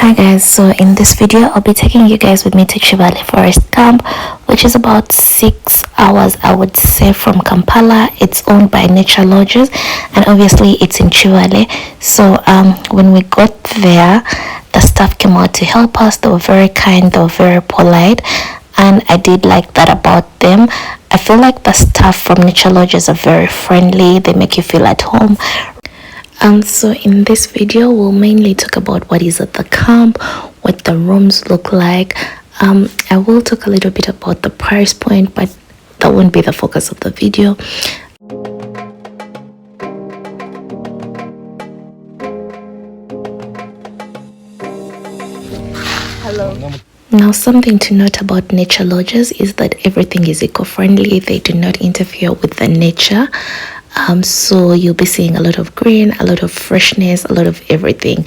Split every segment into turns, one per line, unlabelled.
Hi guys, so in this video I'll be taking you guys with me to Kibale Forest Camp, which is about 6 hours I would say from Kampala. It's owned by Nature Lodges and obviously it's in Kibale. So when we got there, the staff came out to help us. They were very kind, they were very polite, and I did like that about them. I feel like the staff from Nature Lodges are very friendly. They make you feel at home. So in this video we'll mainly talk about what is at the camp, what the rooms look like. I will talk a little bit about the price point, but that won't be the focus of the video.
Hello.
Now, something to note about Nature Lodges is that everything is eco-friendly. They do not interfere with the nature. So you'll be seeing a lot of green, a lot of freshness, a lot of everything.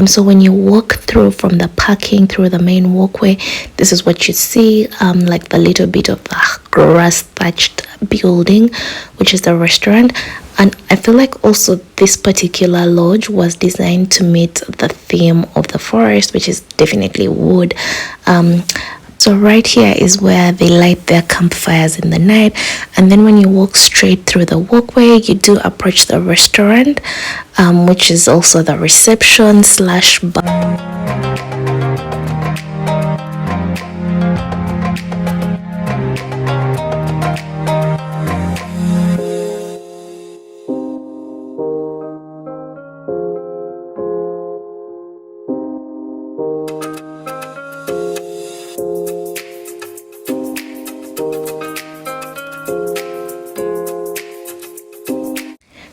So when you walk through from the parking through the main walkway, this is what you see, like the little bit of the grass thatched building, which is the restaurant. And I feel like also this particular lodge was designed to meet the theme of the forest, which is definitely wood. So right here is where they light their campfires in the night, and then when you walk straight through the walkway, you do approach the restaurant, which is also the reception slash bar.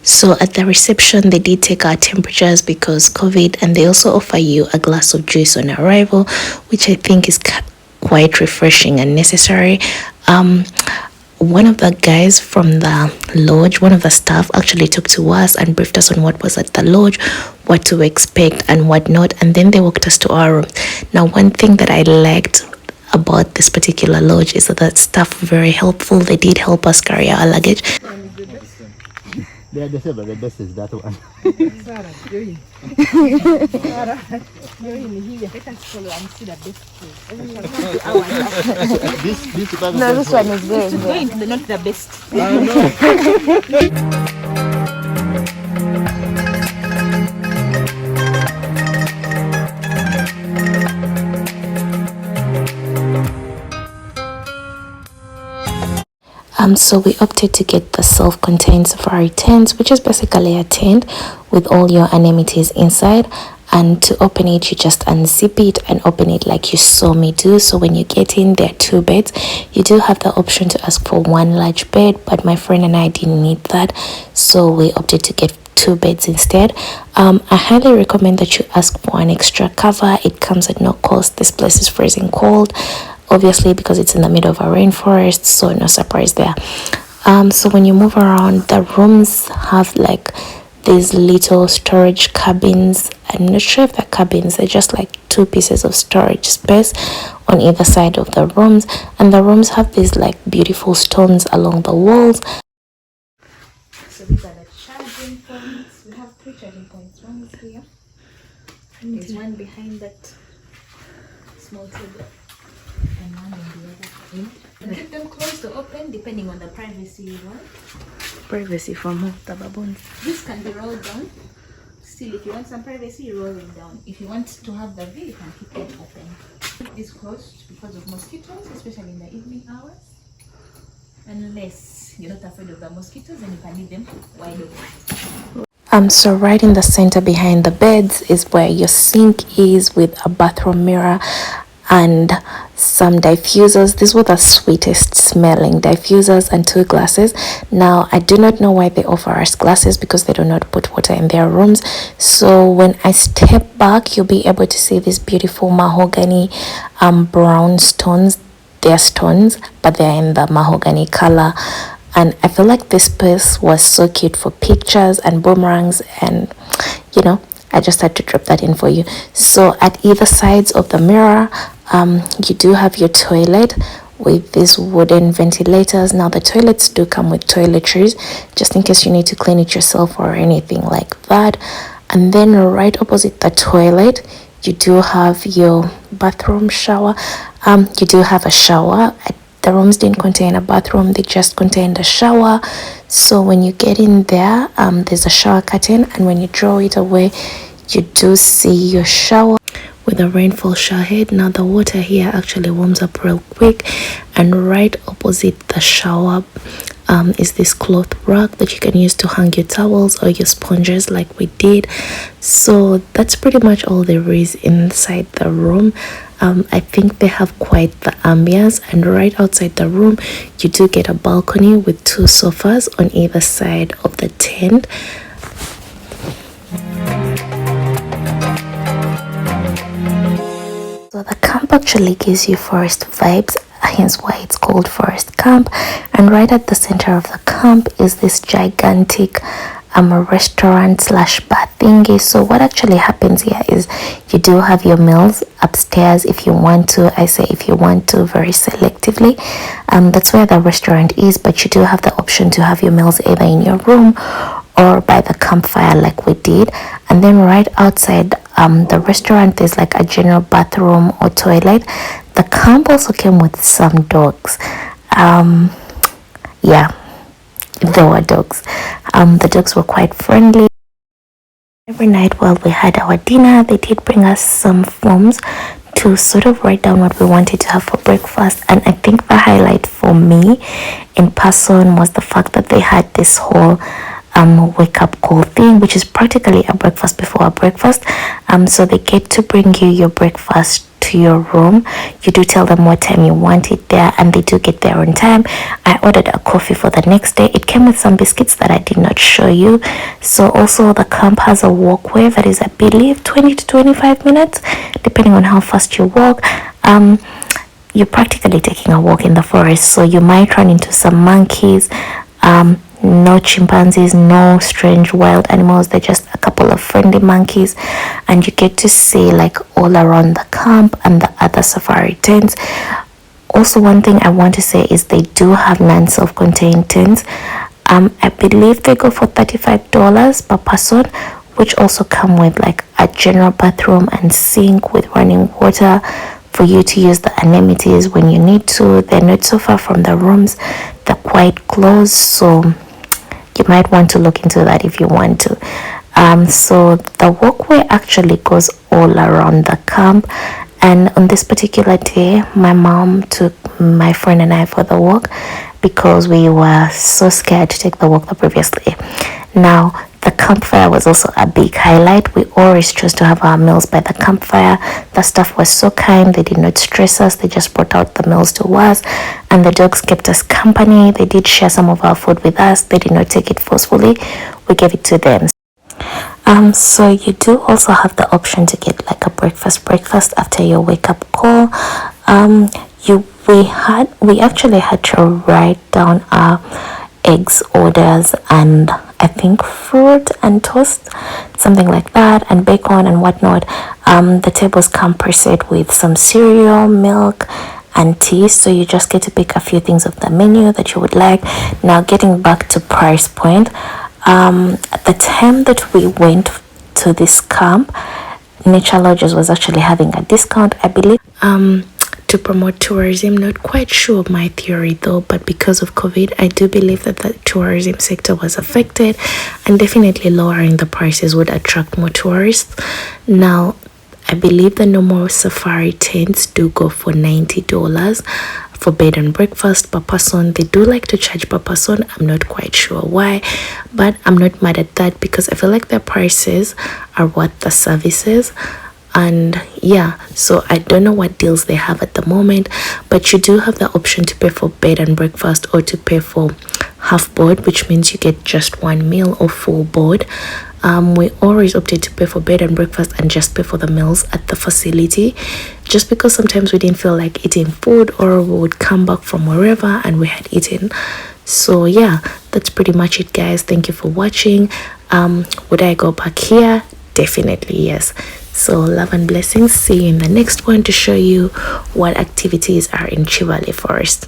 So at the reception, they did take our temperatures because COVID, and they also offer you a glass of juice on arrival, which I think is quite refreshing and necessary. One of the guys from the lodge, one of the staff, actually talked to us and briefed us on what was at the lodge, what to expect and what not, and then they walked us to our room. Now, one thing that I liked about this particular lodge is that the staff were very helpful. They did help us carry our luggage.
They say the best is that one.
No, this one is very not the best.
So we opted to get the self-contained safari tent, which is basically a tent with all your amenities inside, and to open it you just unzip it and open it like you saw me do. So when you get in, there are 2 beds. You do have the option to ask for 1 large bed, but my friend and I didn't need that, so we opted to get 2 beds instead. I highly recommend that you ask for an extra cover. It comes at no cost. This place is freezing cold, obviously because it's in the middle of a rainforest, so no surprise there. So when you move around, the rooms have like these little storage cabins. I'm not sure if they're cabins, they're just like 2 pieces of storage space on either side of the rooms, and the rooms have these like beautiful stones along the walls.
So these are the charging points. We have 3 charging points. One is here, and there's one behind that small table, and one on the other end. And keep them closed or open depending on the privacy you want.
Privacy from who? The baboons.
This can be rolled down. Still, if you want some privacy, you roll it down. If you want to have the view, you can keep it open. Keep this closed because of mosquitoes, especially in the evening hours. Unless you're not afraid of the mosquitoes, then you can leave them wide open.
So right in the center behind the beds is where your sink is, with a bathroom mirror and some diffusers. These were the sweetest smelling diffusers, and 2 glasses. Now I do not know why they offer us glasses, because they do not put water in their rooms. So when I step back, you'll be able to see these beautiful mahogany brown stones. They're stones, but they're in the mahogany color, and I feel like this place was so cute for pictures and boomerangs, and you know, I just had to drop that in for you. So at either sides of the mirror, you do have your toilet with these wooden ventilators. Now the toilets do come with toiletries, just in case you need to clean it yourself or anything like that. And then right opposite the toilet, You do have your bathroom shower. You do have a shower. The rooms didn't contain a bathroom, they just contained a shower. So when you get in there, there's a shower curtain, and when you draw it away, you do see your shower with a rainfall shower head. Now the water here actually warms up real quick, and right opposite the shower is this cloth rack that you can use to hang your towels or your sponges like we did. So that's pretty much all there is inside the room. I think they have quite the ambience, and right outside the room you do get a balcony with 2 sofas on either side of the tent. So the camp actually gives you forest vibes, hence why it's called Forest Camp. And right at the center of the camp is this gigantic restaurant slash bar thingy. So what actually happens here is you do have your meals upstairs if you want to. I say if you want to, very selectively. That's where the restaurant is, but you do have the option to have your meals either in your room or by the campfire like we did. And then right outside the restaurant there's like a general bathroom or toilet. The camp also came with some dogs. Yeah, there were dogs. The dogs were quite friendly. Every night while we had our dinner, they did bring us some forms to sort of write down what we wanted to have for breakfast. And I think the highlight for me in person was the fact that they had this whole wake up call thing, which is practically a breakfast before a breakfast. So they get to bring you your breakfast to your room. You do tell them what time you want it there, and they do get there on time. I ordered a coffee for the next day. It came with some biscuits that I did not show you. So also the camp has a walkway that is, I believe, 20 to 25 minutes depending on how fast you walk. You're practically taking a walk in the forest, so you might run into some monkeys. No chimpanzees, no strange wild animals. They're just a couple of friendly monkeys, and you get to see like all around the camp and the other safari tents. Also, one thing I want to say is they do have non-self-contained tents. I believe they go for $35 per person, which also come with like a general bathroom and sink with running water for you to use the amenities when you need to. They're not so far from the rooms, they're quite close, so you might want to look into that if you want to. So the walkway actually goes all around the camp, and on this particular day my mom took my friend and I for the walk because we were so scared to take the walk the previous day. Now the campfire was also a big highlight. We always chose to have our meals by the campfire. The staff was so kind, they did not stress us, they just brought out the meals to us, and the dogs kept us company. They did share some of our food with us, they did not take it forcefully, we gave it to them. So you do also have the option to get like a breakfast after your wake up call. We actually had to write down our eggs orders and I think fruit and toast, something like that, and bacon and whatnot. The tables come preset with some cereal, milk and tea, so you just get to pick a few things of the menu that you would like. Now getting back to price point, at the time that we went to this camp, Nature Lodges was actually having a discount, I believe, to promote tourism. Not quite sure of my theory though, but because of COVID, I do believe that the tourism sector was affected, and definitely lowering the prices would attract more tourists. Now, I believe the normal safari tents do go for $90 for bed and breakfast per person. They do like to charge per person. I'm not quite sure why, but I'm not mad at that because I feel like their prices are worth the services. And yeah, so I don't know what deals they have at the moment, but you do have the option to pay for bed and breakfast or to pay for half board, which means you get just one meal or full board. We always opted to pay for bed and breakfast and just pay for the meals at the facility, just because sometimes we didn't feel like eating food, or we would come back from wherever and we had eaten. So yeah, that's pretty much it, guys. Thank you for watching. Would I go back here? Definitely yes. So love and blessings. See you in the next one to show you what activities are in Kibale Forest.